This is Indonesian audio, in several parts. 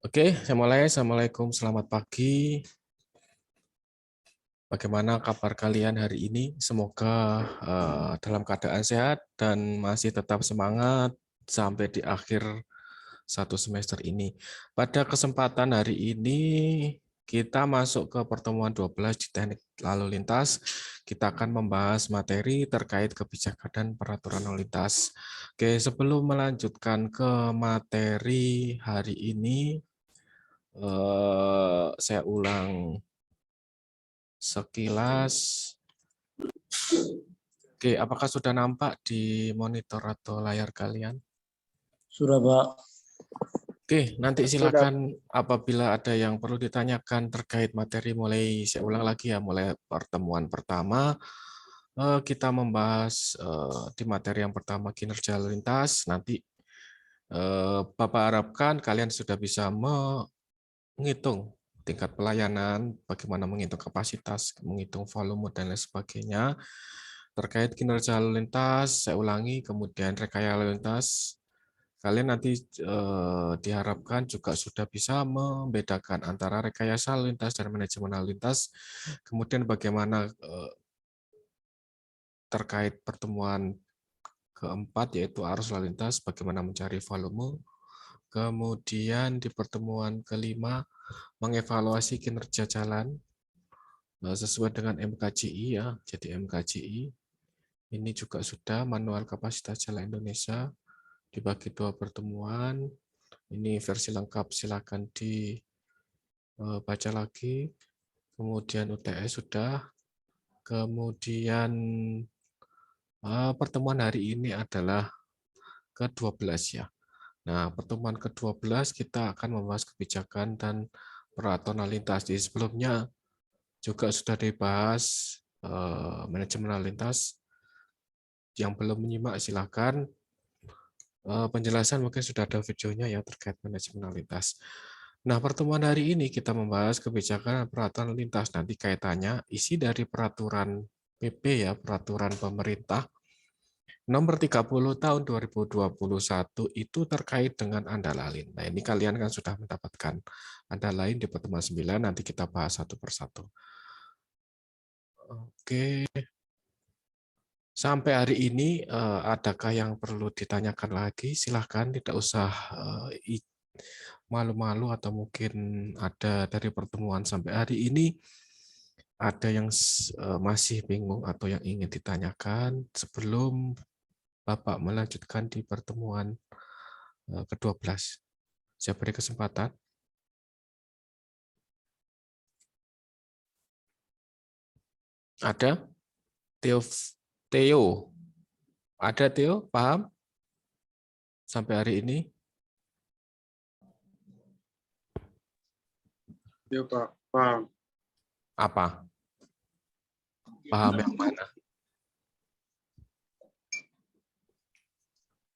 Oke, saya mulai. Assalamualaikum, selamat pagi. Bagaimana kabar kalian hari ini? Semoga dalam keadaan sehat dan masih tetap semangat sampai di akhir satu semester ini. Pada kesempatan hari ini, kita masuk ke pertemuan 12 di teknik lalu lintas. Kita akan membahas materi terkait kebijakan dan peraturan lalu lintas. Oke, sebelum melanjutkan ke materi hari ini, saya ulang sekilas. Oke, apakah sudah nampak di monitor atau layar kalian? Sudah, Pak. Oke, nanti silakan apabila ada yang perlu ditanyakan terkait materi, saya ulang lagi ya, mulai pertemuan pertama kita membahas di materi yang pertama kinerja lalu lintas. Nanti Bapak harapkan kalian sudah bisa menghitung tingkat pelayanan, bagaimana menghitung kapasitas, menghitung volume, dan lain sebagainya. Terkait kinerja lalu lintas, saya ulangi, kemudian rekayasa lalu lintas, kalian nanti diharapkan juga sudah bisa membedakan antara rekayasa lalu lintas dan manajemen lalu lintas, kemudian bagaimana terkait pertemuan keempat, yaitu arus lalu lintas, bagaimana mencari volume, kemudian di pertemuan kelima, mengevaluasi kinerja jalan sesuai dengan MKJI ya. Jadi MKJI ini juga sudah manual kapasitas jalan Indonesia dibagi 2 pertemuan. Ini versi lengkap, silakan dibaca lagi. Kemudian UTS sudah. Kemudian pertemuan hari ini adalah ke-12 ya. Nah, pertemuan ke-12 kita akan membahas kebijakan dan peraturan lalu lintas. Di sebelumnya juga sudah dibahas manajemen lalu lintas. Yang belum menyimak silakan. Penjelasan mungkin sudah ada videonya ya terkait manajemen lalu lintas. Nah, pertemuan hari ini kita membahas kebijakan dan peraturan lalu lintas. Nanti kaitannya isi dari peraturan PP ya, peraturan pemerintah nomor 30 tahun 2021 itu terkait dengan andalain. Nah, ini kalian kan sudah mendapatkan andalain di pertemuan 9, nanti kita bahas satu persatu. Oke. Sampai hari ini, adakah yang perlu ditanyakan lagi? Silahkan, tidak usah malu-malu atau mungkin ada dari pertemuan sampai hari ini, ada yang masih bingung atau yang ingin ditanyakan sebelum Bapak melanjutkan di pertemuan ke-12. Saya beri kesempatan. Ada? Theo. Ada Theo? Paham? Sampai hari ini? Ya, Pak. Paham. Apa? Paham yang mana?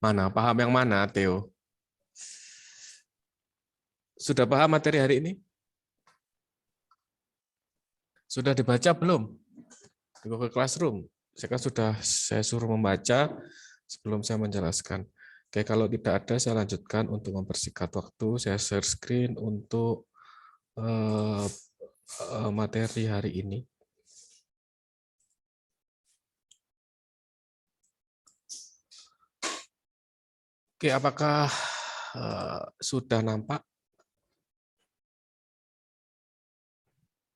Mana? Paham yang mana, Theo? Sudah paham materi hari ini? Sudah dibaca belum? Di Google Classroom. Saya kan sudah saya suruh membaca sebelum saya menjelaskan. Oke, kalau tidak ada, saya lanjutkan untuk mempersingkat waktu. Saya share screen untuk materi hari ini. Oke, apakah sudah nampak?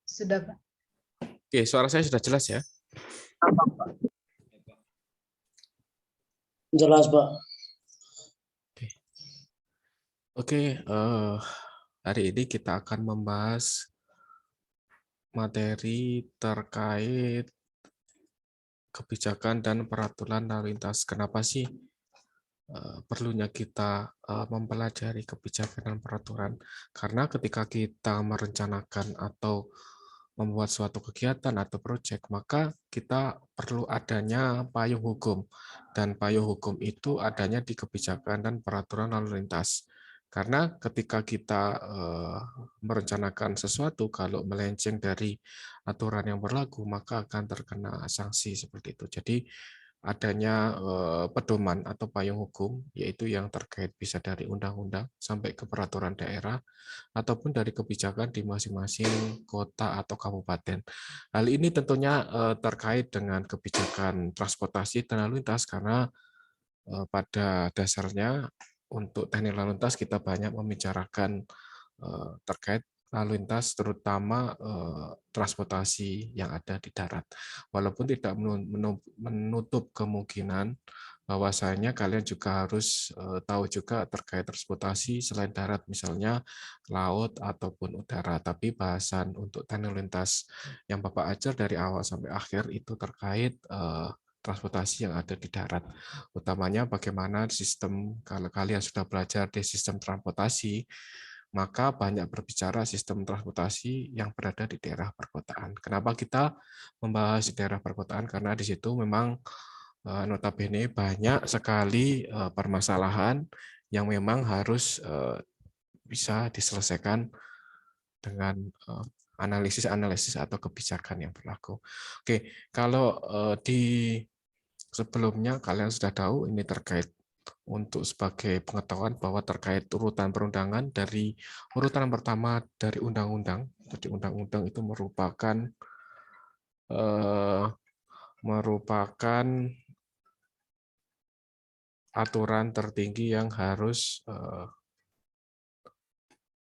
Sudah, Pak. Oke, suara saya sudah jelas ya? Jelas, Pak. Oke, hari ini kita akan membahas materi terkait kebijakan dan peraturan lalu lintas. Kenapa sih perlunya kita mempelajari kebijakan dan peraturan? Karena ketika kita merencanakan atau membuat suatu kegiatan atau proyek, maka kita perlu adanya payung hukum. Dan payung hukum itu adanya di kebijakan dan peraturan lalu lintas. Karena ketika kita merencanakan sesuatu, kalau melenceng dari aturan yang berlaku, maka akan terkena sanksi seperti itu. Jadi adanya pedoman atau payung hukum, yaitu yang terkait bisa dari undang-undang sampai ke peraturan daerah, ataupun dari kebijakan di masing-masing kota atau kabupaten. Hal ini tentunya terkait dengan kebijakan transportasi dan lalu lintas, karena pada dasarnya untuk teknik lalu lintas kita banyak membicarakan terkait lalu lintas, terutama transportasi yang ada di darat. Walaupun tidak menutup kemungkinan bahwasanya kalian juga harus tahu juga terkait transportasi selain darat, misalnya laut ataupun udara. Tapi bahasan untuk teknik lintas yang Bapak ajar dari awal sampai akhir itu terkait transportasi yang ada di darat. Utamanya bagaimana sistem, kalau kalian sudah belajar di sistem transportasi, maka banyak berbicara sistem transportasi yang berada di daerah perkotaan. Kenapa kita membahas di daerah perkotaan? Karena di situ memang notabene banyak sekali permasalahan yang memang harus bisa diselesaikan dengan analisis-analisis atau kebijakan yang berlaku. Oke, kalau di sebelumnya kalian sudah tahu ini terkait untuk sebagai pengetahuan bahwa terkait urutan perundangan dari urutan pertama dari undang-undang. Jadi undang-undang itu merupakan aturan tertinggi yang harus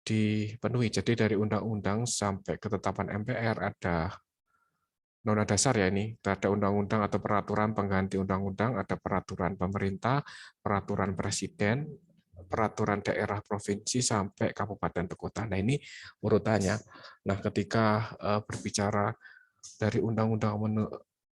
dipenuhi. Jadi dari undang-undang sampai ketetapan MPR ada Undang-Undang Dasar ya ini, ada undang-undang atau peraturan pengganti undang-undang, ada peraturan pemerintah, peraturan presiden, peraturan daerah provinsi sampai kabupaten atau kota. Nah ini urutannya. Nah ketika berbicara dari undang-undang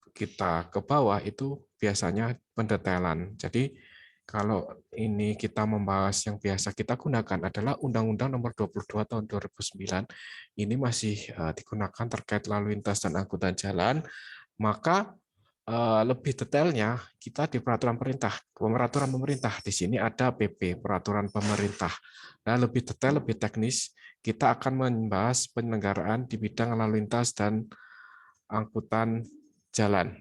kita ke bawah itu biasanya pendetailan. Jadi kalau ini kita membahas yang biasa kita gunakan adalah Undang-Undang Nomor 22 Tahun 2009. Ini masih digunakan terkait lalu lintas dan angkutan jalan. Maka lebih detailnya kita di peraturan pemerintah. Di sini ada PP, peraturan pemerintah. Nah, lebih detail, lebih teknis, kita akan membahas penyelenggaraan di bidang lalu lintas dan angkutan jalan.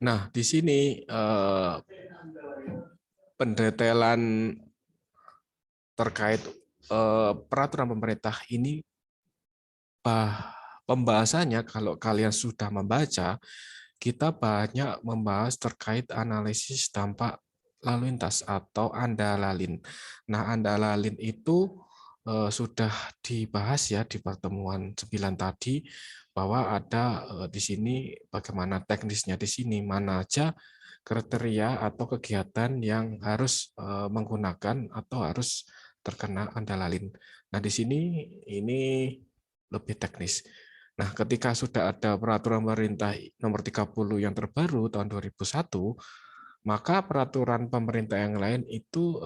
Nah, di sini pendetailan terkait peraturan pemerintah ini pembahasannya kalau kalian sudah membaca, kita banyak membahas terkait analisis dampak lalu lintas atau andalalin. Nah, andalalin itu sudah dibahas ya di pertemuan 9 tadi, bahwa ada di sini bagaimana teknisnya di sini, mana aja kriteria atau kegiatan yang harus menggunakan atau harus terkena andalalin. Nah, di sini ini lebih teknis. Nah, ketika sudah ada peraturan pemerintah nomor 30 yang terbaru tahun 2001, maka peraturan pemerintah yang lain itu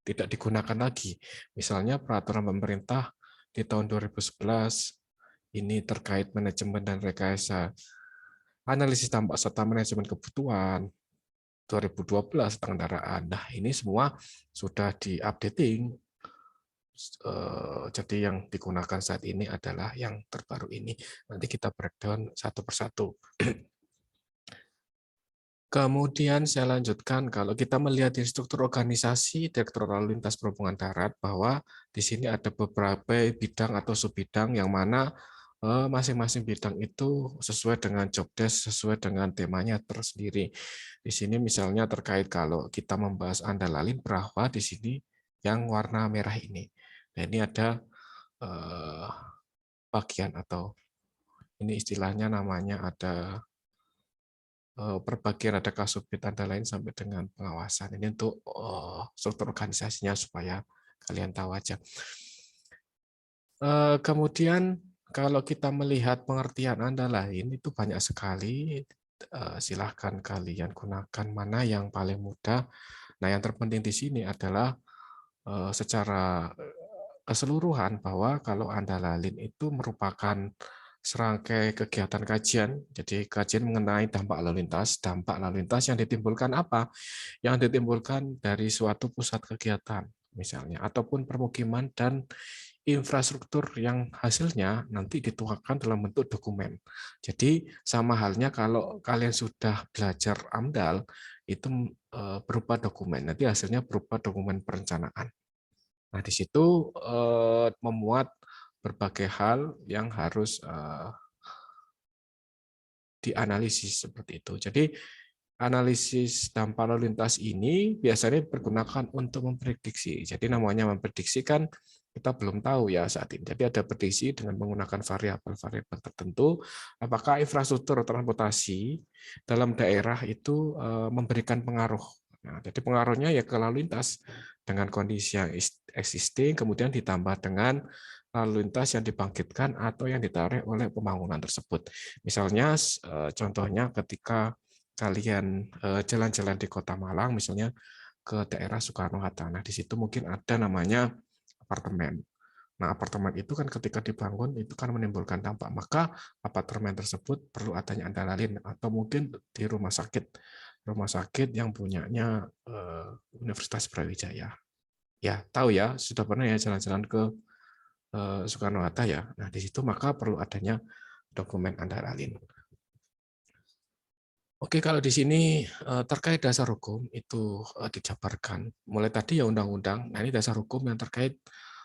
tidak digunakan lagi. Misalnya peraturan pemerintah di tahun 2011 ini terkait manajemen dan rekayasa analisis dampak serta manajemen kebutuhan. 2012 kendaraan. Nah, ini semua sudah di-updating. Jadi yang digunakan saat ini adalah yang terbaru ini. Nanti kita breakdown satu persatu. Kemudian saya lanjutkan, kalau kita melihat di struktur organisasi Direktorat Lalu Lintas Perhubungan Darat, bahwa di sini ada beberapa bidang atau subbidang yang mana masing-masing bidang itu sesuai dengan job desk, sesuai dengan temanya tersendiri. Di sini misalnya terkait kalau kita membahas andalalin, bahwa di sini yang warna merah ini. Nah, ini ada bagian atau ini istilahnya namanya ada perbagian, ada kasubdit, ada lain sampai dengan pengawasan. Ini untuk struktur organisasinya supaya kalian tahu aja. Kemudian kalau kita melihat pengertian Anda lain itu banyak sekali. Silahkan kalian gunakan mana yang paling mudah. Nah, yang terpenting di sini adalah secara keseluruhan bahwa kalau Anda lalin itu merupakan serangkai kegiatan kajian. Jadi kajian mengenai dampak lalu lintas. Dampak lalu lintas yang ditimbulkan apa? Yang ditimbulkan dari suatu pusat kegiatan misalnya, ataupun permukiman dan infrastruktur yang hasilnya nanti dituangkan dalam bentuk dokumen. Jadi sama halnya kalau kalian sudah belajar AMDAL, itu berupa dokumen. Nanti hasilnya berupa dokumen perencanaan. Nah, di situ memuat berbagai hal yang harus dianalisis seperti itu. Jadi analisis dampak lalu lintas ini biasanya digunakan untuk memprediksi. Jadi namanya memprediksi kan kita belum tahu ya saat ini. Jadi ada prediksi dengan menggunakan variabel-variabel tertentu, apakah infrastruktur transportasi dalam daerah itu memberikan pengaruh. Nah, jadi pengaruhnya ya ke lalu lintas dengan kondisi yang existing, kemudian ditambah dengan lalu lintas yang dibangkitkan atau yang ditarik oleh pembangunan tersebut. Misalnya, contohnya ketika kalian jalan-jalan di Kota Malang, misalnya ke daerah Soekarno-Hatta. Nah, di situ mungkin ada namanya apartemen. Nah, apartemen itu kan ketika dibangun itu kan menimbulkan dampak. Maka apartemen tersebut perlu adanya andalin atau mungkin di rumah sakit yang punyanya Universitas Brawijaya. Ya, tahu ya, sudah pernah ya jalan-jalan ke Soekarno-Hatta ya. Nah, di situ maka perlu adanya dokumen andalin. Oke, kalau di sini terkait dasar hukum itu dijabarkan. Mulai tadi ya undang-undang, nah ini dasar hukum yang terkait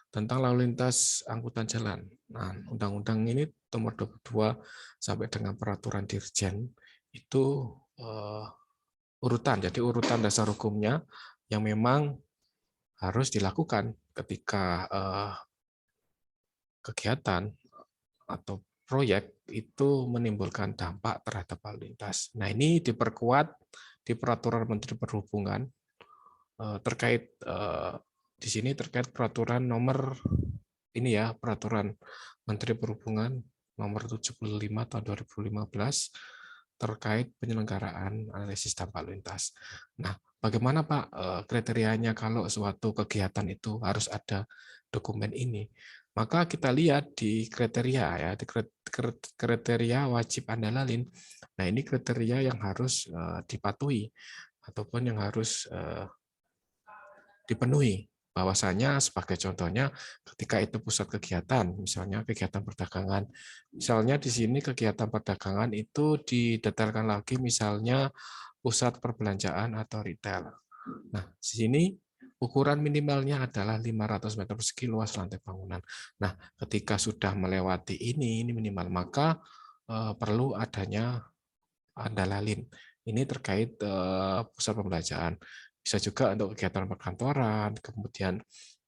tentang lalu lintas angkutan jalan. Nah, undang-undang ini nomor 22 sampai dengan peraturan Dirjen itu urutan. Jadi urutan dasar hukumnya yang memang harus dilakukan ketika kegiatan atau proyek itu menimbulkan dampak terhadap lalu lintas. Nah, ini diperkuat di Peraturan Menteri Perhubungan terkait di sini terkait peraturan nomor ini ya, Peraturan Menteri Perhubungan nomor 75 tahun 2015 terkait penyelenggaraan analisis dampak lalu lintas. Nah, bagaimana Pak kriterianya kalau suatu kegiatan itu harus ada dokumen ini? Maka kita lihat di kriteria ya, di kriteria wajib andalin. Nah, ini kriteria yang harus dipatuhi ataupun yang harus dipenuhi. Bahwasanya sebagai contohnya ketika itu pusat kegiatan, misalnya kegiatan perdagangan. Misalnya di sini kegiatan perdagangan itu didetailkan lagi misalnya pusat perbelanjaan atau retail. Nah, di sini ukuran minimalnya adalah 500 meter persegi luas lantai bangunan. Nah, ketika sudah melewati ini minimal, maka perlu adanya andalin. Ini terkait pusat perbelanjaan. Bisa juga untuk kegiatan perkantoran, kemudian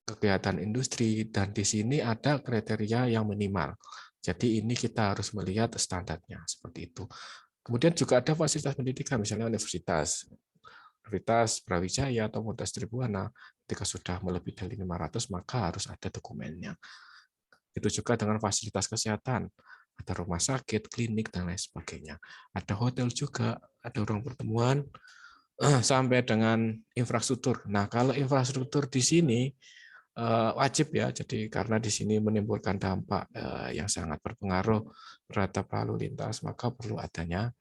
kegiatan industri, dan di sini ada kriteria yang minimal. Jadi ini kita harus melihat standarnya seperti itu. Kemudian juga ada fasilitas pendidikan, misalnya Universitas Brawijaya atau Universitas Tribhuwana. Ketika sudah melebihi dari 500, maka harus ada dokumennya. Itu juga dengan fasilitas kesehatan, ada rumah sakit, klinik, dan lain sebagainya. Ada hotel juga, ada ruang pertemuan, sampai dengan infrastruktur. Nah, kalau infrastruktur di sini wajib ya, jadi karena di sini menimbulkan dampak yang sangat berpengaruh terhadap lalu lintas, maka perlu adanya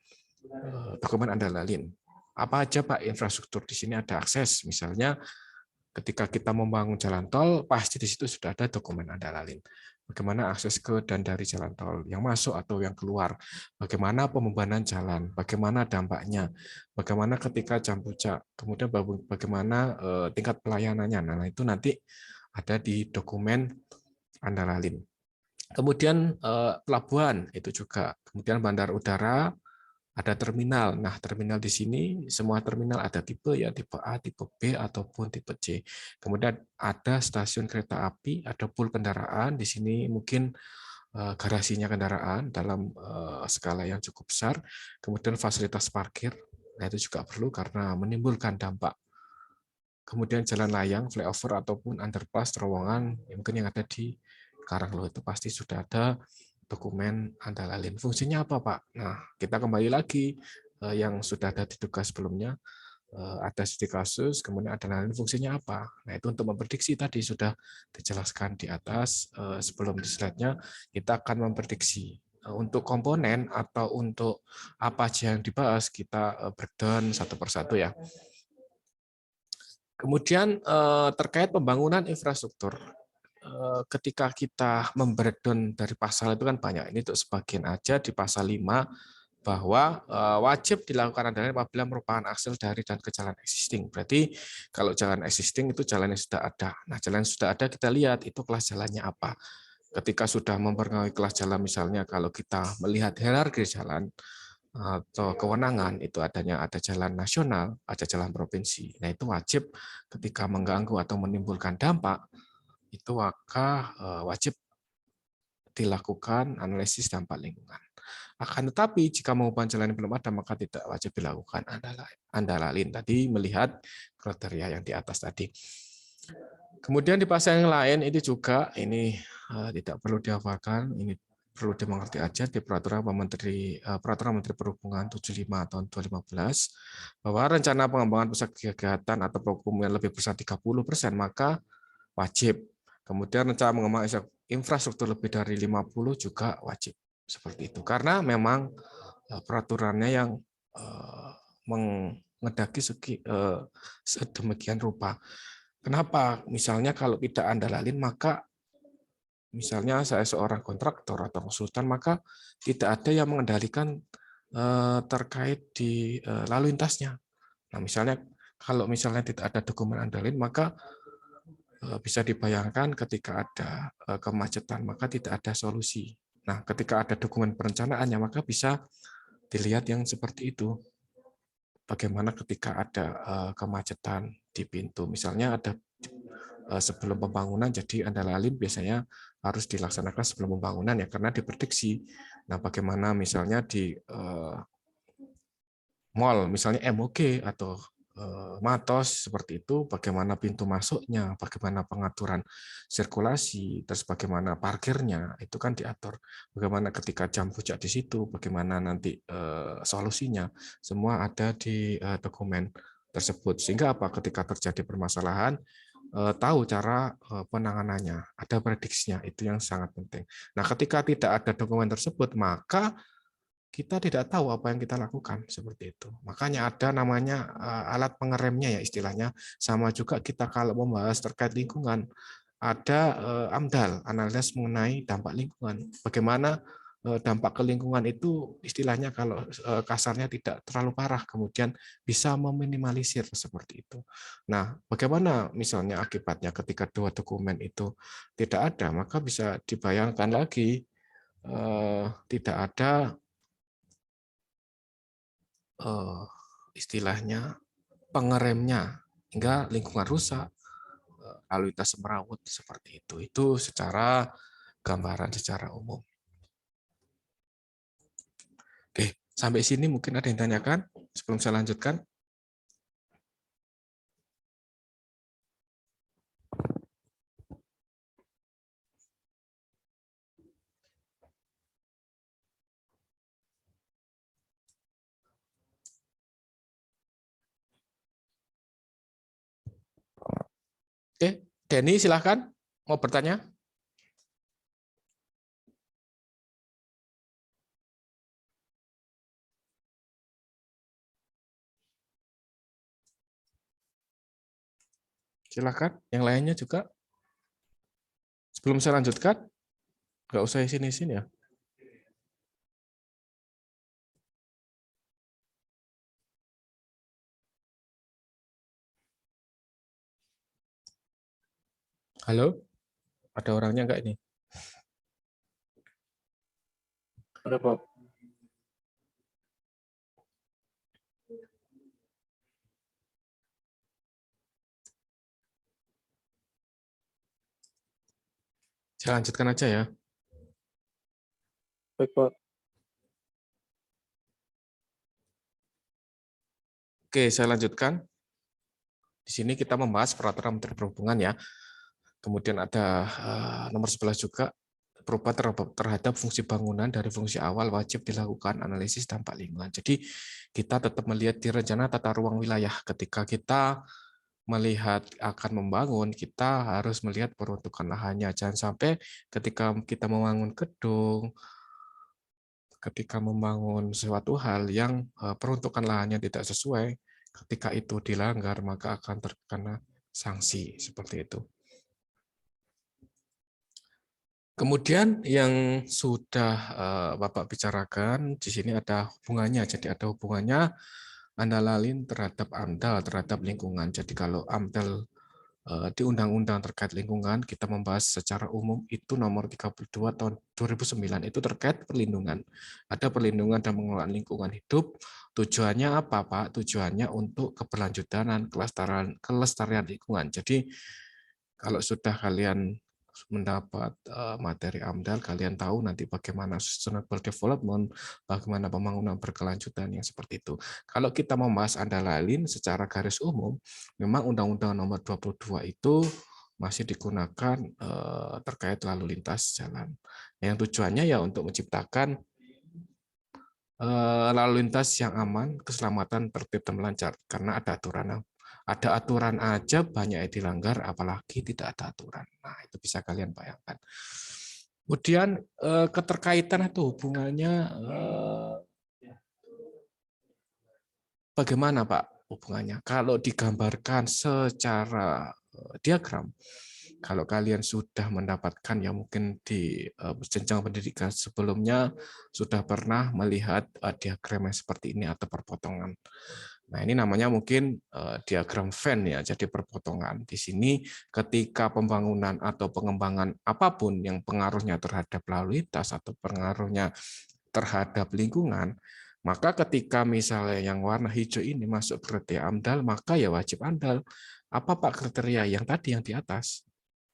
dokumen andalin. Apa aja Pak infrastruktur di sini ada akses, misalnya ketika kita membangun jalan tol, pasti di situ sudah ada dokumen andalin. Bagaimana akses ke dan dari jalan tol yang masuk atau yang keluar, bagaimana pembebanan jalan, bagaimana dampaknya, bagaimana ketika jam puncak, kemudian bagaimana tingkat pelayanannya. Nah, itu nanti ada di dokumen andalin. Kemudian pelabuhan itu juga, kemudian bandar udara, ada terminal. Nah, terminal di sini semua terminal ada tipe ya, tipe A, tipe B ataupun tipe C. Kemudian ada stasiun kereta api, ada pool kendaraan. Di sini mungkin garasinya kendaraan dalam skala yang cukup besar. Kemudian fasilitas parkir. Nah, itu juga perlu karena menimbulkan dampak. Kemudian jalan layang, flyover ataupun underpass, terowongan mungkin yang ada di Karanglo itu pasti sudah ada dokumen andalin. Fungsinya apa, Pak? Nah, kita kembali lagi yang sudah ada di tugas sebelumnya, ada studi kasus, kemudian andalin fungsinya apa? Nah, itu untuk memprediksi tadi sudah dijelaskan di atas. Sebelum di slide-nya, kita akan memprediksi. Untuk komponen atau untuk apa aja yang dibahas, kita breakdown satu persatu ya. Kemudian terkait pembangunan infrastruktur. ketika kita membreakdown dari pasal itu kan banyak. Ini untuk sebagian aja di pasal 5 bahwa wajib dilakukan adalah apabila merupakan hasil dari dan ke jalan existing. Berarti kalau jalan existing itu jalan yang sudah ada. Nah, jalan yang sudah ada kita lihat itu kelas jalannya apa. Ketika sudah mempengaruhi kelas jalan, misalnya kalau kita melihat hierarki jalan atau kewenangan, itu ada jalan nasional, ada jalan provinsi. Nah, itu wajib ketika mengganggu atau menimbulkan dampak, itu maka wajib dilakukan analisis dampak lingkungan. Akan tetapi jika mengumpulkan jalan yang belum ada, maka tidak wajib dilakukan antara lain tadi melihat kriteria yang di atas tadi. Kemudian di pasal yang lain ini juga ini tidak perlu dihafalkan, ini perlu dimengerti aja di peraturan Menteri Perhubungan 75 tahun 2015 bahwa rencana pengembangan pusat kegiatan atau program yang lebih besar 30% maka wajib. Kemudian rencana pengembangan infrastruktur lebih dari 50 juga wajib. Seperti itu. Karena memang peraturannya yang mengedaki sedemikian rupa. Kenapa? Misalnya kalau tidak andalalin, maka misalnya saya seorang kontraktor atau konsultan, maka tidak ada yang mengendalikan terkait di lalu lintasnya. Nah, misalnya kalau misalnya tidak ada dokumen andalin, maka bisa dibayangkan ketika ada kemacetan, maka tidak ada solusi. Nah, ketika ada dokumen perencanaannya, maka bisa dilihat yang seperti itu. Bagaimana ketika ada kemacetan di pintu, misalnya ada sebelum pembangunan, jadi andalalin biasanya harus dilaksanakan sebelum pembangunan ya, karena diprediksi. Nah, bagaimana misalnya di mall, misalnya MOG atau Matos seperti itu, bagaimana pintu masuknya, bagaimana pengaturan sirkulasi, terus bagaimana parkirnya, itu kan diatur. Bagaimana ketika jam puncak di situ, bagaimana nanti solusinya, semua ada di dokumen tersebut. Sehingga apa? Ketika terjadi permasalahan, tahu cara penanganannya, ada prediksinya, itu yang sangat penting. Nah, ketika tidak ada dokumen tersebut, maka kita tidak tahu apa yang kita lakukan seperti itu. Makanya ada namanya alat pengeremnya ya istilahnya. Sama juga kita kalau membahas terkait lingkungan, ada AMDAL, analisis mengenai dampak lingkungan. Bagaimana dampak ke lingkungan itu istilahnya kalau kasarnya tidak terlalu parah, kemudian bisa meminimalisir seperti itu. Nah, bagaimana misalnya akibatnya ketika dua dokumen itu tidak ada, maka bisa dibayangkan lagi tidak ada istilahnya pengeremnya hingga lingkungan rusak, lalu lintas semerawut seperti itu. Itu secara gambaran secara umum. Oke, sampai sini mungkin ada yang tanyakan sebelum saya lanjutkan. Oke, Denny silahkan mau bertanya. Silahkan, yang lainnya juga. Sebelum saya lanjutkan, nggak usah isin-isin ya. Halo, ada orangnya nggak ini? Ada Pak. Saya lanjutkan aja ya. Baik Pak. Oke, saya lanjutkan. Di sini kita membahas peraturan Menteri Perhubungan ya. Kemudian ada nomor 11 juga, perubahan terhadap fungsi bangunan dari fungsi awal wajib dilakukan analisis dampak lingkungan. Jadi kita tetap melihat di rencana tata ruang wilayah. Ketika kita melihat akan membangun, kita harus melihat peruntukan lahannya. Jangan sampai ketika kita membangun gedung, ketika membangun suatu hal yang peruntukan lahannya tidak sesuai, ketika itu dilanggar, maka akan terkena sanksi seperti itu. Kemudian yang sudah Bapak bicarakan di sini ada hubungannya. Jadi ada hubungannya antara lain terhadap AMDAL, terhadap lingkungan. Jadi kalau AMDAL di undang-undang terkait lingkungan kita membahas secara umum itu nomor 32 tahun 2009 itu terkait perlindungan. Ada perlindungan dan pengelolaan lingkungan hidup. Tujuannya apa, Pak? Tujuannya untuk keberlanjutan dan kelestarian lingkungan. Jadi kalau sudah kalian mendapat materi AMDAL, kalian tahu nanti bagaimana sustainable development, bagaimana pembangunan berkelanjutan yang seperti itu. Kalau kita membahas andalain secara garis umum, memang Undang-Undang Nomor 22 itu masih digunakan terkait lalu lintas jalan. Yang tujuannya ya untuk menciptakan lalu lintas yang aman, keselamatan, tertib dan lancar karena ada aturan aja banyak yang dilanggar, apalagi tidak ada aturan. Nah, itu bisa kalian bayangkan. Kemudian keterkaitan atau hubungannya bagaimana, Pak? Hubungannya kalau digambarkan secara diagram, kalau kalian sudah mendapatkan ya mungkin di jenjang pendidikan sebelumnya sudah pernah melihat diagram yang seperti ini atau perpotongan. Nah, ini namanya mungkin diagram Venn ya, jadi perpotongan. Di sini ketika pembangunan atau pengembangan apapun yang pengaruhnya terhadap lalu lintas atau pengaruhnya terhadap lingkungan, maka ketika misalnya yang warna hijau ini masuk kriteria AMDAL, maka ya wajib AMDAL. Apa Pak kriteria yang tadi yang di atas?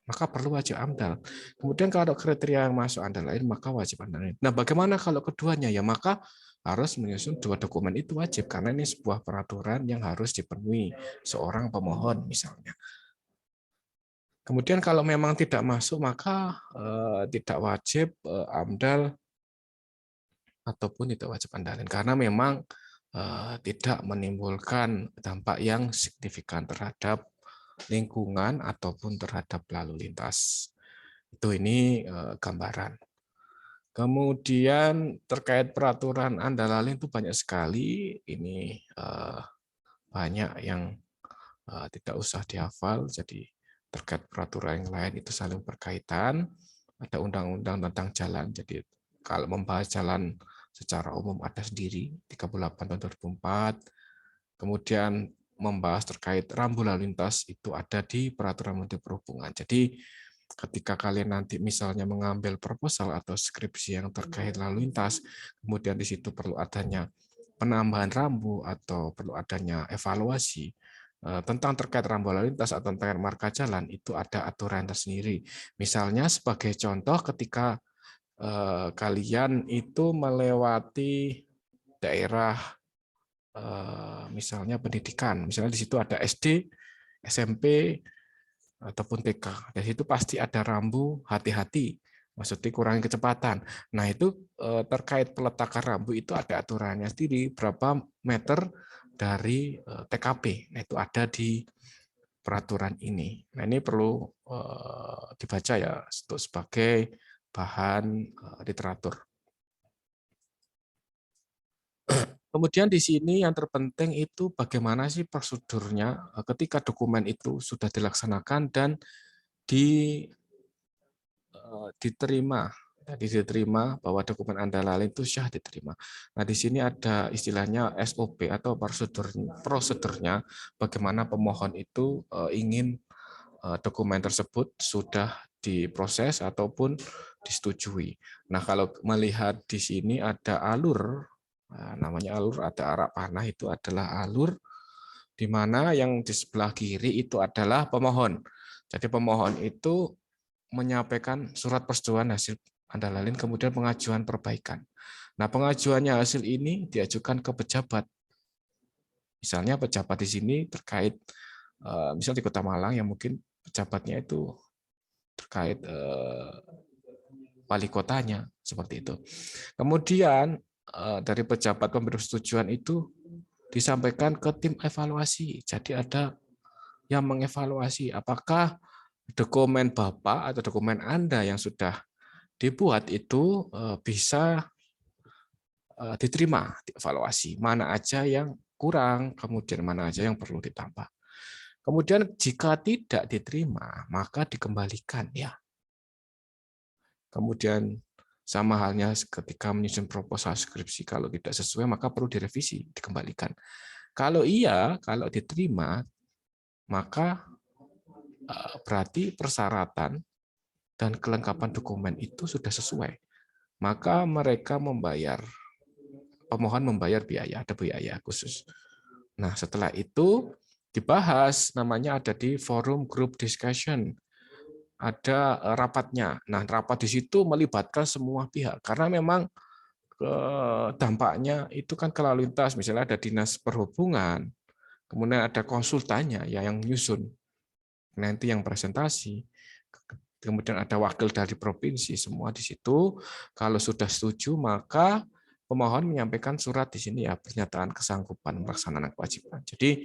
Maka perlu wajib AMDAL. Kemudian kalau kriteria yang masuk AMDAL lain, maka wajib AMDAL lain. Nah, bagaimana kalau keduanya? Ya maka harus menyusun dua dokumen itu wajib, karena ini sebuah peraturan yang harus dipenuhi seorang pemohon misalnya. Kemudian kalau memang tidak masuk, maka tidak wajib AMDAL ataupun tidak wajib AMDAL, karena memang tidak menimbulkan dampak yang signifikan terhadap lingkungan ataupun terhadap lalu lintas. Itu ini gambaran. Kemudian terkait peraturan andalaling itu banyak sekali. Ini banyak yang tidak usah dihafal. Jadi terkait peraturan yang lain itu saling berkaitan. Ada undang-undang tentang jalan. Jadi kalau membahas jalan secara umum ada sendiri 38 tahun 2004. Kemudian membahas terkait rambu lalu lintas itu ada di peraturan Menteri Perhubungan. Jadi ketika kalian nanti misalnya mengambil proposal atau skripsi yang terkait lalu lintas, kemudian di situ perlu adanya penambahan rambu atau perlu adanya evaluasi tentang terkait rambu lalu lintas atau tentang marka jalan, itu ada aturan tersendiri. Misalnya sebagai contoh ketika kalian itu melewati daerah misalnya pendidikan, misalnya di situ ada SD, SMP, ataupun TK. Di situ pasti ada rambu hati-hati, maksudnya kurangi kecepatan. Nah, itu terkait peletakan rambu itu ada aturannya sendiri, berapa meter dari TKP. Nah, itu ada di peraturan ini. Nah, ini perlu dibaca ya untuk sebagai bahan literatur. Kemudian di sini yang terpenting itu bagaimana sih prosedurnya ketika dokumen itu sudah dilaksanakan dan diterima. Jadi diterima bahwa dokumen andalaling itu syah diterima. Nah, di sini ada istilahnya SOP atau prosedurnya bagaimana pemohon itu ingin dokumen tersebut sudah diproses ataupun disetujui. Nah, kalau melihat di sini ada alur, namanya alur, ada arak panah, itu adalah alur di mana yang di sebelah kiri itu adalah pemohon. Jadi pemohon itu menyampaikan surat persetujuan hasil andalaling, kemudian pengajuan perbaikan. Nah, pengajuannya hasil ini diajukan ke pejabat. Misalnya pejabat di sini terkait, misal di Kota Malang yang mungkin pejabatnya itu terkait wali kotanya, seperti itu. Kemudian dari pejabat pemberi persetujuan itu disampaikan ke tim evaluasi. Jadi ada yang mengevaluasi apakah dokumen Bapak atau dokumen Anda yang sudah dibuat itu bisa diterima, dievaluasi. Mana aja yang kurang, kemudian mana aja yang perlu ditambah. Kemudian jika tidak diterima, maka dikembalikan ya. Kemudian sama halnya ketika menyusun proposal skripsi, kalau tidak sesuai maka perlu direvisi, dikembalikan. Kalau iya, kalau diterima, maka berarti persyaratan dan kelengkapan dokumen itu sudah sesuai. Maka mereka pemohon membayar biaya, ada biaya khusus. Nah, setelah itu dibahas, namanya ada di forum group discussion. Ada rapatnya. Nah, rapat di situ melibatkan semua pihak karena memang dampaknya itu kan ke lalu lintas, misalnya ada dinas perhubungan, kemudian ada konsultannya ya yang nyusun, nanti yang presentasi, kemudian ada wakil dari provinsi, semua di situ. Kalau sudah setuju maka pemohon menyampaikan surat di sini ya, pernyataan kesanggupan melaksanakan kewajiban. Jadi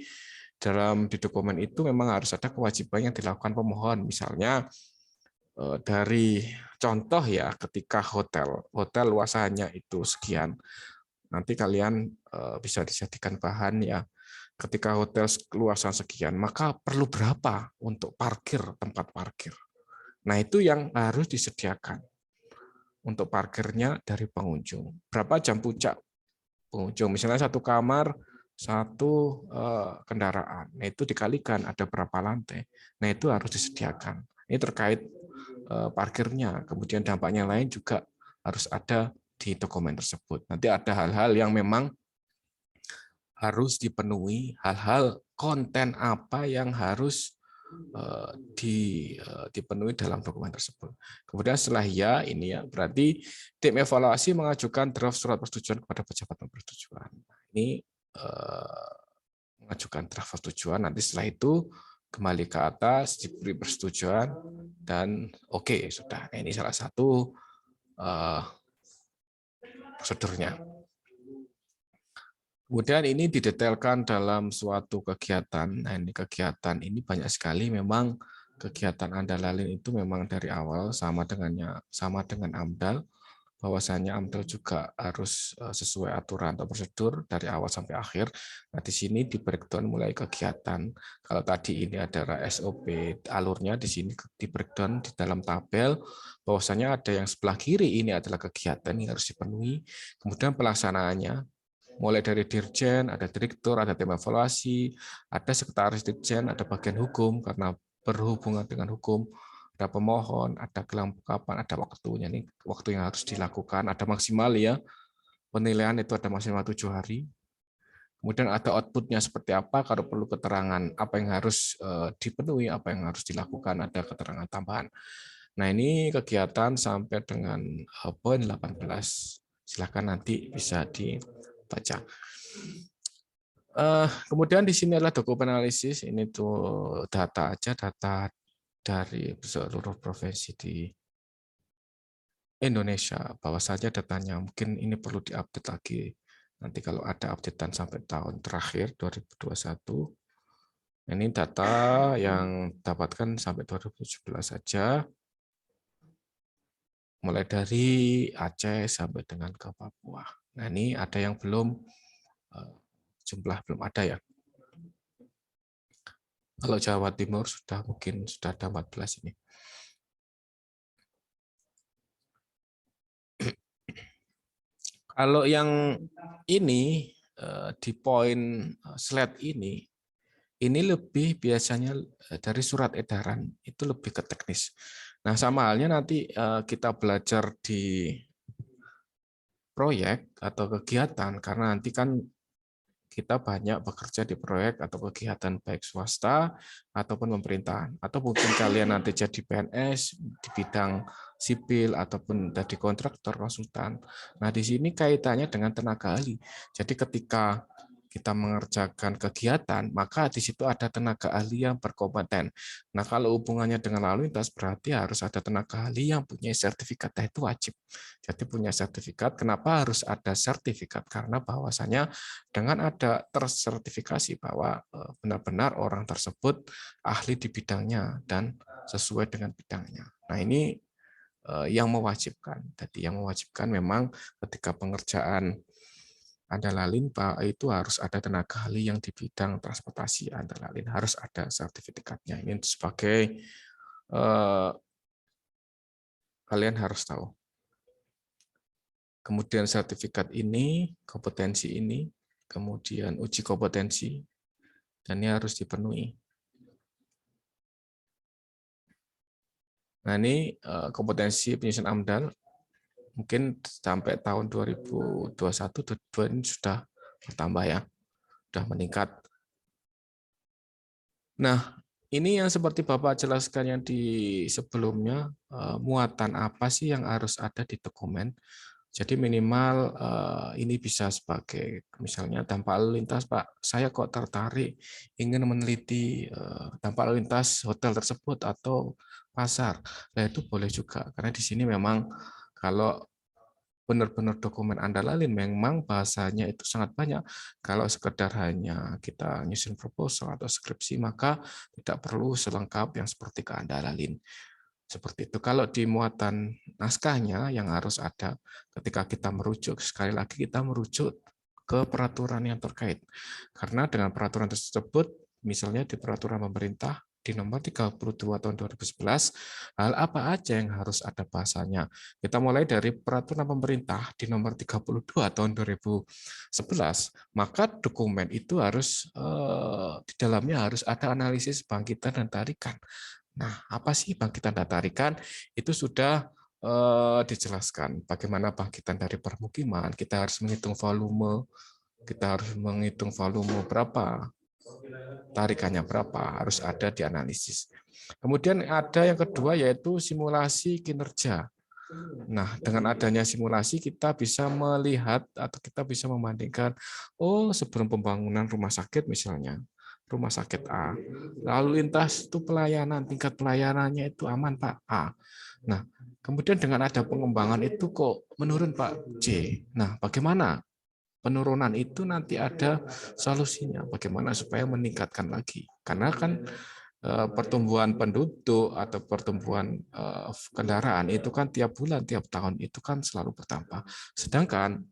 di dokumen itu memang harus ada kewajiban yang dilakukan pemohon, misalnya dari contoh ya, ketika hotel luasannya itu sekian, nanti kalian bisa dijadikan bahan ya. Ketika hotel luasan sekian, maka perlu berapa untuk tempat parkir. Nah, itu yang harus disediakan untuk parkirnya dari pengunjung. Berapa jam puncak pengunjung? Misalnya satu kamar, satu kendaraan. Nah, itu dikalikan ada berapa lantai. Nah, itu harus disediakan. Ini terkait parkirnya. Kemudian dampaknya lain juga harus ada di dokumen tersebut. Nanti ada hal-hal yang memang harus dipenuhi, hal-hal konten apa yang harus dipenuhi dalam dokumen tersebut. Kemudian setelah ya, ini ya berarti tim evaluasi mengajukan draft surat persetujuan kepada pejabat persetujuan. Ini mengajukan draft persetujuan, nanti setelah itu kembali ke atas, diberi persetujuan, dan oke, sudah. Nah, ini salah satu prosedurnya. Kemudian ini didetailkan dalam suatu kegiatan. Nah, ini kegiatan ini banyak sekali memang kegiatan andalalin itu memang dari awal sama dengan AMDAL, bahwasanya AMDAL juga harus sesuai aturan atau prosedur dari awal sampai akhir. Nah, di sini di breakdown mulai kegiatan. Kalau tadi ini adalah SOP alurnya, di sini di breakdown di dalam tabel, bahwasanya ada yang sebelah kiri ini adalah kegiatan yang harus dipenuhi. Kemudian pelaksanaannya, mulai dari dirjen, ada direktur, ada tim evaluasi, ada sekretaris dirjen, ada bagian hukum karena berhubungan dengan hukum, ada pemohon, ada kelengkapan, ada waktunya, nih waktu yang harus dilakukan, ada maksimal ya, penilaian itu ada maksimal 7 hari. Kemudian ada outputnya seperti apa, kalau perlu keterangan apa yang harus dipenuhi, apa yang harus dilakukan, ada keterangan tambahan. Nah, ini kegiatan sampai dengan poin 18. Silakan nanti bisa dibaca. Kemudian di sini adalah dokumen analisis, ini tuh data aja, data dari seluruh provinsi di Indonesia, bahwa saja datanya mungkin ini perlu diupdate lagi. Nanti kalau ada updatean sampai tahun terakhir 2021, ini data yang dapatkan sampai 2017 saja, mulai dari Aceh sampai dengan ke Papua. Nah, ini ada yang belum, jumlah belum ada ya. Kalau Jawa Timur mungkin sudah ada 14 ini. Kalau yang ini di poin slide ini lebih biasanya dari surat edaran itu lebih ke teknis. Nah, sama halnya nanti kita belajar di proyek atau kegiatan, karena nanti kan kita banyak bekerja di proyek atau kegiatan baik swasta ataupun pemerintahan, atau mungkin kalian nanti jadi PNS di bidang sipil ataupun jadi kontraktor konsultan. Nah, di sini kaitannya dengan tenaga ahli. Jadi ketika kita mengerjakan kegiatan, maka di situ ada tenaga ahli yang berkompeten. Nah, kalau hubungannya dengan lalu lintas, berarti harus ada tenaga ahli yang punya sertifikat. Nah, itu wajib. Jadi punya sertifikat. Kenapa harus ada sertifikat? Karena bahwasanya dengan ada tersertifikasi bahwa benar-benar orang tersebut ahli di bidangnya dan sesuai dengan bidangnya. Nah, ini yang mewajibkan. Jadi yang mewajibkan memang ketika pengerjaan andalalin itu harus ada tenaga ahli yang di bidang transportasi andalalin, harus ada sertifikatnya. Ini sebagai kalian harus tahu. Kemudian sertifikat ini, kompetensi ini, kemudian uji kompetensi, dan ini harus dipenuhi. Nah, ini kompetensi penyusun AMDAL, mungkin sampai tahun 2021-2022 ini sudah bertambah ya, sudah meningkat. Nah, ini yang seperti Bapak jelaskan yang di sebelumnya, muatan apa sih yang harus ada di dokumen. Jadi minimal ini bisa sebagai misalnya dampak lalu lintas, Pak. Saya kok tertarik ingin meneliti dampak lalu lintas hotel tersebut atau pasar. Nah, itu boleh juga karena di sini memang kalau benar-benar dokumen Anda lalin, memang bahasanya itu sangat banyak. Kalau sekedar hanya kita nyusun proposal atau skripsi, maka tidak perlu selengkap yang seperti ke Anda lalin. Seperti itu. Kalau di muatan naskahnya yang harus ada ketika kita merujuk, sekali lagi kita merujuk ke peraturan yang terkait. Karena dengan peraturan tersebut, misalnya di peraturan pemerintah, di nomor 32 tahun 2011, hal apa aja yang harus ada bahasanya. Kita mulai dari peraturan pemerintah di nomor 32 tahun 2011, maka dokumen itu harus di dalamnya harus ada analisis bangkitan dan tarikan. Nah, apa sih bangkitan dan tarikan? Itu sudah dijelaskan. Bagaimana bangkitan dari permukiman, kita harus menghitung volume, kita harus menghitung volume berapa, tarikannya berapa, harus ada di analisis. Kemudian ada yang kedua yaitu simulasi kinerja. Nah, dengan adanya simulasi kita bisa melihat atau kita bisa membandingkan, oh sebelum pembangunan rumah sakit misalnya, rumah sakit A, lalu lintas itu pelayanan, tingkat pelayanannya itu aman Pak A. Nah, kemudian dengan ada pengembangan itu kok menurun Pak C. Nah, bagaimana penurunan itu nanti ada solusinya, bagaimana supaya meningkatkan lagi. Karena kan pertumbuhan penduduk atau pertumbuhan kendaraan itu kan tiap bulan, tiap tahun itu kan selalu bertambah. Sedangkan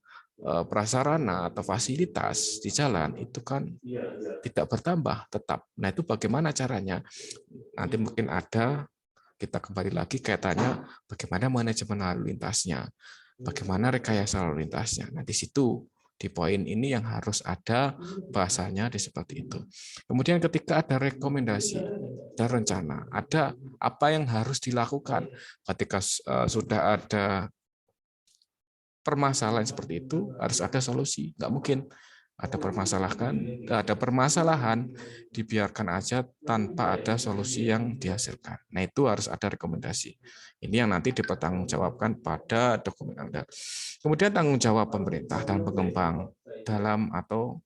prasarana atau fasilitas di jalan itu kan tidak bertambah tetap. Nah, itu bagaimana caranya? Nanti mungkin ada, kita kembali lagi kaitannya bagaimana manajemen lalu lintasnya, bagaimana rekayasa lalu lintasnya. Nah, di situ di poin ini yang harus ada bahasanya di seperti itu. Kemudian ketika ada rekomendasi dan rencana, ada apa yang harus dilakukan ketika sudah ada permasalahan seperti itu, harus ada solusi. Nggak mungkin ada permasalahan dibiarkan aja tanpa ada solusi yang dihasilkan. Nah, itu harus ada rekomendasi. Ini yang nanti dipertanggungjawabkan pada dokumen Anda. Kemudian tanggung jawab pemerintah dan pengembang dalam atau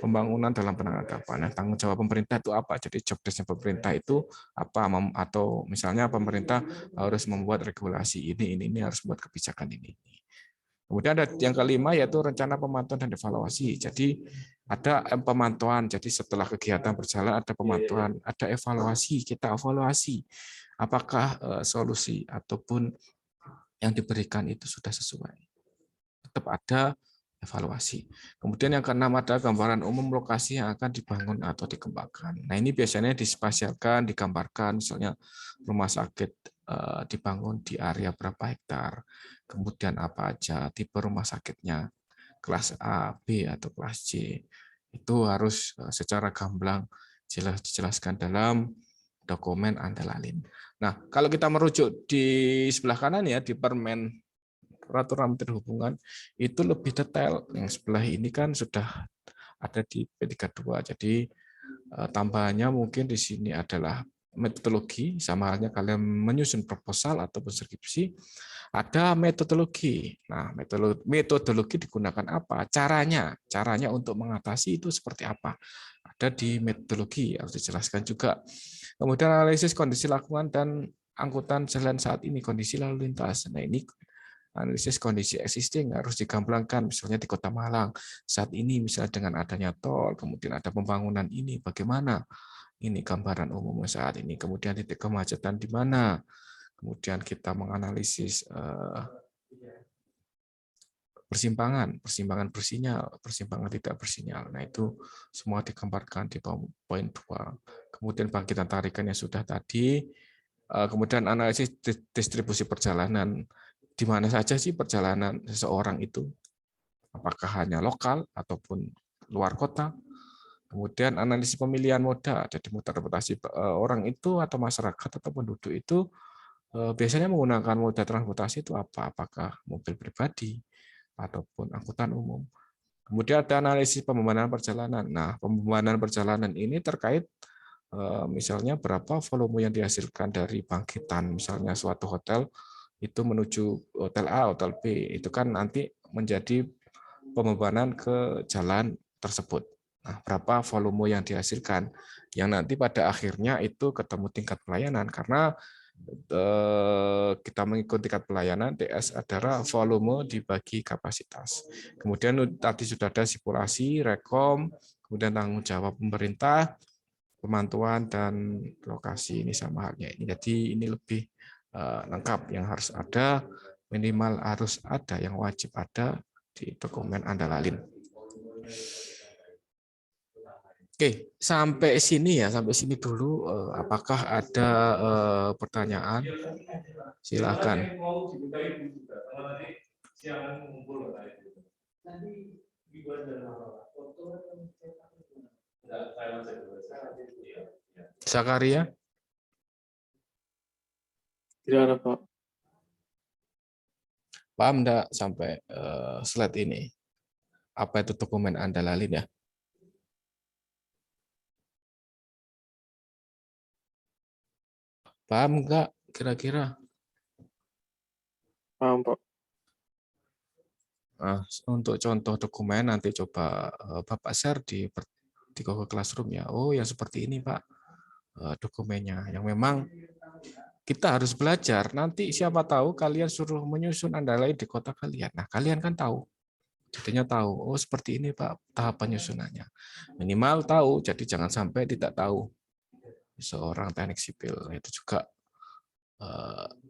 pembangunan dalam penangkapan. Nah, tanggung jawab pemerintah itu apa? Jadi job desk pemerintah itu apa? Atau misalnya pemerintah harus membuat regulasi ini harus membuat kebijakan ini. Kemudian ada yang kelima yaitu rencana pemantauan dan evaluasi. Jadi ada pemantauan. Jadi setelah kegiatan berjalan ada pemantauan, ada evaluasi. Kita evaluasi apakah solusi ataupun yang diberikan itu sudah sesuai. Tetap ada evaluasi. Kemudian yang keenam ada gambaran umum lokasi yang akan dibangun atau dikembangkan. Nah, ini biasanya dispasialkan, digambarkan, misalnya rumah sakit dibangun di area berapa hektar, kemudian apa aja tipe rumah sakitnya, kelas A, B, atau kelas C. Itu harus secara gamblang dijelaskan dalam dokumen Anda lalin. Nah, kalau kita merujuk di sebelah kanan ya, di Permen Peraturan Menteri Hubungan, itu lebih detail. Yang sebelah ini kan sudah ada di P32. Jadi tambahannya mungkin di sini adalah metodologi, sama halnya kalian menyusun proposal ataupun skripsi, ada metodologi. Nah, metodologi digunakan apa? Caranya untuk mengatasi itu seperti apa? Ada di metodologi, harus dijelaskan juga. Kemudian analisis kondisi lingkungan dan angkutan jalan saat ini, kondisi lalu lintas. Nah, ini analisis kondisi existing harus digambarkan, misalnya di Kota Malang saat ini, misalnya dengan adanya tol, kemudian ada pembangunan ini, bagaimana ini gambaran umum saat ini, kemudian titik kemacetan di mana, kemudian kita menganalisis persimpangan bersinyal, persimpangan tidak bersinyal. Nah, itu semua digambarkan di poin 2. Kemudian bangkitan tarikan yang sudah tadi, Kemudian analisis distribusi perjalanan. Di mana saja sih perjalanan seseorang itu? Apakah hanya lokal ataupun luar kota? Kemudian analisis pemilihan moda, jadi transportasi orang itu atau masyarakat atau penduduk itu biasanya menggunakan moda transportasi itu apa? Apakah mobil pribadi ataupun angkutan umum? Kemudian ada analisis pembebanan perjalanan. Nah, pembebanan perjalanan ini terkait misalnya berapa volume yang dihasilkan dari bangkitan, misalnya suatu hotel itu menuju hotel A, hotel B, itu kan nanti menjadi pembebanan ke jalan tersebut. Nah, berapa volume yang dihasilkan, yang nanti pada akhirnya itu ketemu tingkat pelayanan, karena kita mengikuti tingkat pelayanan, TS adalah volume dibagi kapasitas. Kemudian tadi sudah ada simulasi, rekom, kemudian tanggung jawab pemerintah, pemantauan dan lokasi ini sama halnya ini. Jadi ini lebih lengkap, yang harus ada, minimal harus ada, yang wajib ada di dokumen Andalalin. Oke, sampai sini ya, sampai sini dulu. Apakah ada pertanyaan? Silakan. Zakaria? Tidak ada, Pak. Paham enggak sampai slide ini? Apa itu dokumen Andalalin ya? Paham enggak kira-kira? Paham, Pak. Nah, untuk contoh dokumen nanti coba Bapak share di Google Classroom ya. Oh, yang seperti ini Pak dokumennya. Yang memang kita harus belajar. Nanti siapa tahu kalian suruh menyusun Andalalin di kota kalian. Nah, kalian kan tahu. Jadinya tahu. Oh, seperti ini Pak tahap penyusunannya. Minimal tahu. Jadi jangan sampai tidak tahu. Seorang teknik sipil itu juga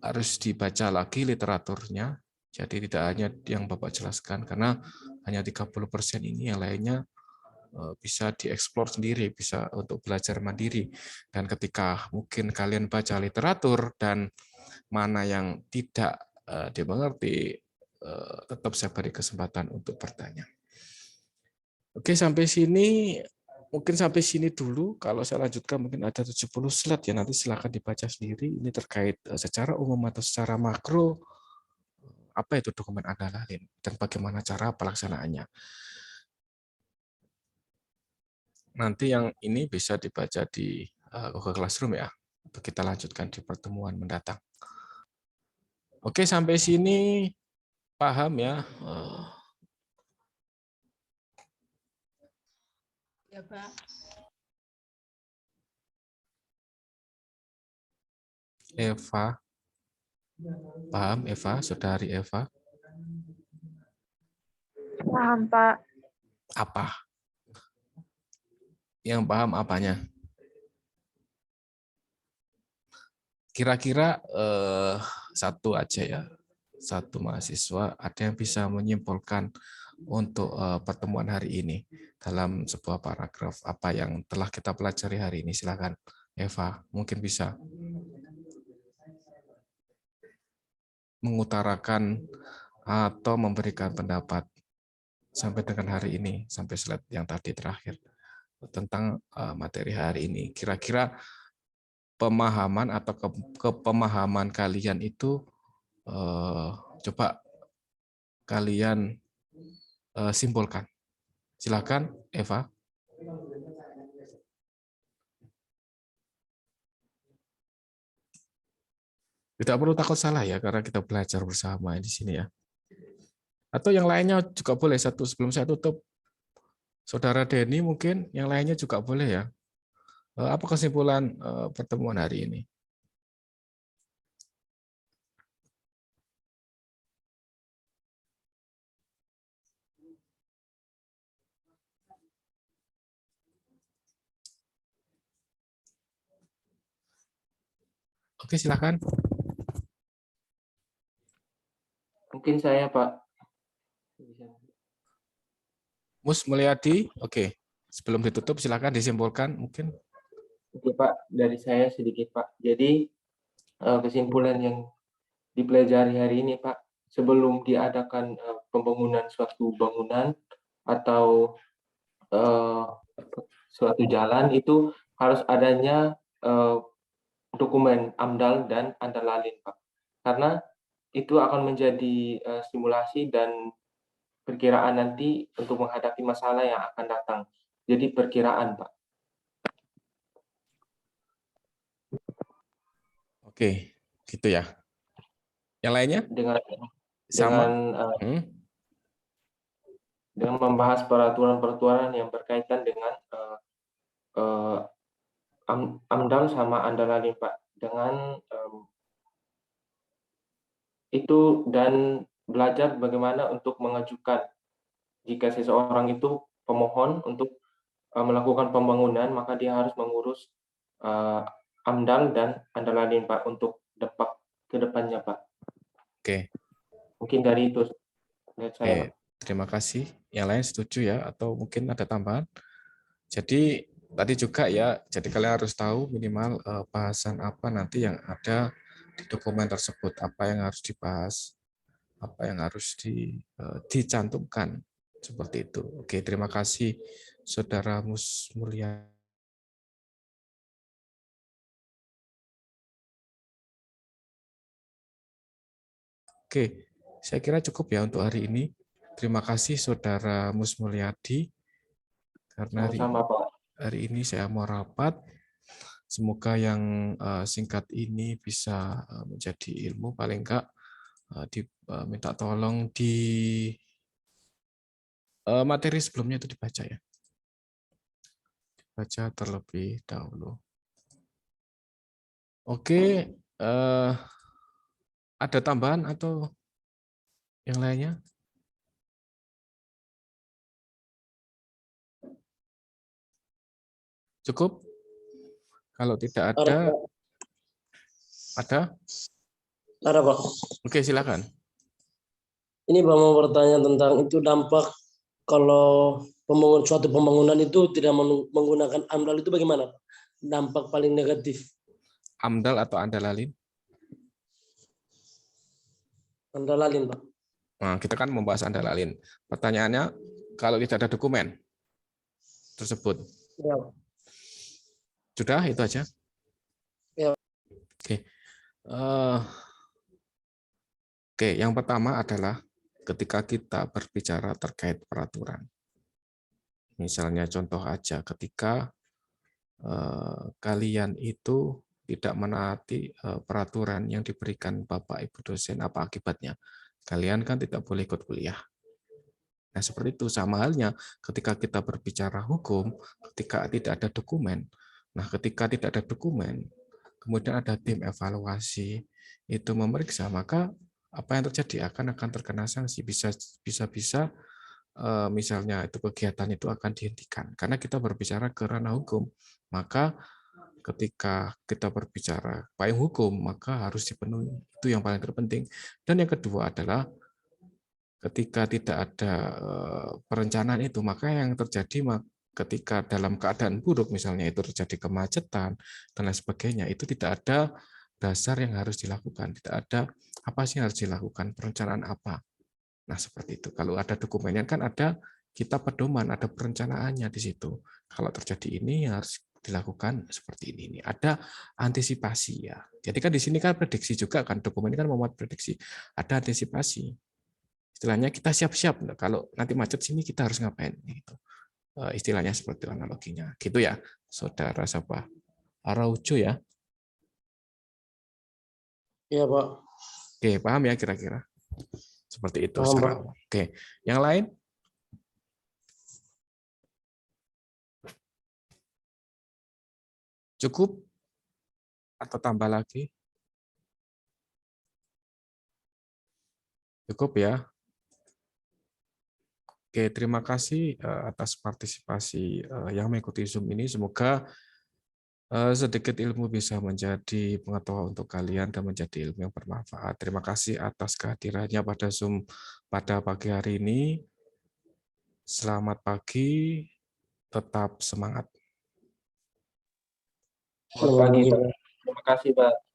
harus dibaca lagi literaturnya. Jadi tidak hanya yang Bapak jelaskan, karena hanya 30% ini, yang lainnya bisa dieksplor sendiri, bisa untuk belajar mandiri. Dan ketika mungkin kalian baca literatur dan mana yang tidak dimengerti, tetap saya beri kesempatan untuk bertanya. Oke, sampai sini. Mungkin sampai sini dulu. Kalau saya lanjutkan mungkin ada 70 slide ya, nanti silakan dibaca sendiri. Ini terkait secara umum atau secara makro apa itu dokumen Andalalin dan bagaimana cara pelaksanaannya. Nanti yang ini bisa dibaca di Google Classroom ya. Kita lanjutkan di pertemuan mendatang. Oke, sampai sini paham ya? Ya, Pak. Eva. Paham Eva, saudari Eva? Paham, Pak. Apa? Yang paham apanya? Kira-kira satu aja ya. Satu mahasiswa ada yang bisa menyimpulkan untuk pertemuan hari ini dalam sebuah paragraf apa yang telah kita pelajari hari ini. Silakan Eva, mungkin bisa mengutarakan atau memberikan pendapat sampai dengan hari ini, sampai slide yang tadi terakhir tentang materi hari ini. Kira-kira pemahaman atau kepemahaman kalian itu coba kalian simpulkan. Silakan Eva. Tidak perlu takut salah ya, karena kita belajar bersama di sini ya. Atau yang lainnya juga boleh. Satu sebelum saya tutup, Saudara Denny mungkin, yang lainnya juga boleh ya. Apa kesimpulan pertemuan hari ini? Oke, silakan. Mungkin saya, Pak. Mus Mulyadi, oke. Sebelum ditutup, silakan disimpulkan mungkin. Oke, Pak. Dari saya sedikit, Pak. Jadi, kesimpulan yang dipelajari hari ini, Pak. Sebelum diadakan pembangunan suatu bangunan atau suatu jalan, itu harus adanya dokumen AMDAL dan Andalalin, Pak. Karena itu akan menjadi simulasi dan perkiraan nanti untuk menghadapi masalah yang akan datang. Jadi perkiraan, Pak. Oke, gitu ya. Yang lainnya Dengan sama. dengan membahas peraturan-peraturan yang berkaitan dengan AMDAL sama Andalalin, Pak. Dengan itu dan belajar bagaimana untuk mengajukan jika seseorang itu pemohon untuk melakukan pembangunan, maka dia harus mengurus AMDAL dan Andalalin, Pak, untuk ke depannya, Pak. Oke. Mungkin dari itu dari saya, Pak. Terima kasih. Yang lain setuju ya, atau mungkin ada tambahan? Jadi tadi juga ya, jadi kalian harus tahu minimal bahasan apa nanti yang ada di dokumen tersebut, apa yang harus dibahas, apa yang harus dicantumkan, seperti itu. Oke, terima kasih Saudara Mulia. Oke, saya kira cukup ya untuk hari ini. Terima kasih Saudara Mulyadi, karena hari ini saya mau rapat. Semoga yang singkat ini bisa menjadi ilmu, paling enggak diminta tolong di materi sebelumnya itu dibaca ya. Dibaca terlebih dahulu. Oke, ada tambahan atau yang lainnya? Cukup? Kalau tidak ada, ada? Ada, Pak. Oke, silakan. Ini Pak mau bertanya tentang itu dampak kalau suatu pembangunan itu tidak menggunakan AMDAL itu bagaimana, Pak? Dampak paling negatif. AMDAL atau Andalalin? Andalalin, Pak. Nah, kita kan membahas Andalalin. Pertanyaannya, kalau tidak ada dokumen tersebut. Ya. Sudah, itu aja? Ya. Oke. Oke, yang pertama adalah ketika kita berbicara terkait peraturan. Misalnya contoh aja, ketika kalian itu tidak menaati peraturan yang diberikan Bapak Ibu dosen, apa akibatnya? Kalian kan tidak boleh ikut kuliah. Nah, seperti itu. Sama halnya ketika kita berbicara hukum, ketika tidak ada dokumen. Nah, ketika tidak ada dokumen, kemudian ada tim evaluasi, itu memeriksa, maka apa yang terjadi akan terkena sanksi. Bisa misalnya itu kegiatan itu akan dihentikan. Karena kita berbicara ke ranah hukum, maka ketika kita berbicara payung hukum, maka harus dipenuhi. Itu yang paling terpenting. Dan yang kedua adalah ketika tidak ada perencanaan itu, maka yang terjadi ketika dalam keadaan buruk, misalnya itu terjadi kemacetan dan lain sebagainya, itu tidak ada dasar yang harus dilakukan, tidak ada apa sih yang harus dilakukan, perencanaan apa. Nah, seperti itu. Kalau ada dokumennya kan ada kita pedoman, ada perencanaannya di situ. Kalau terjadi ini harus dilakukan seperti ini. Ada antisipasi ya. Jadi kan di sini kan prediksi juga kan, dokumen ini kan memuat prediksi. Ada antisipasi. Istilahnya kita siap-siap. Kalau nanti macet sini kita harus ngapain? Gitu. Istilahnya seperti analoginya. Gitu ya, Saudara siapa? Araujo ya. Iya, Pak. Oke, paham ya kira-kira? Seperti itu. Paham, Pak. Oke, yang lain? Cukup? Atau tambah lagi? Cukup ya. Oke, terima kasih atas partisipasi yang mengikuti Zoom ini. Semoga sedikit ilmu bisa menjadi pengetahuan untuk kalian dan menjadi ilmu yang bermanfaat. Terima kasih atas kehadirannya pada Zoom pada pagi hari ini. Selamat pagi, tetap semangat. Selamat pagi, Pak. Terima kasih, Pak.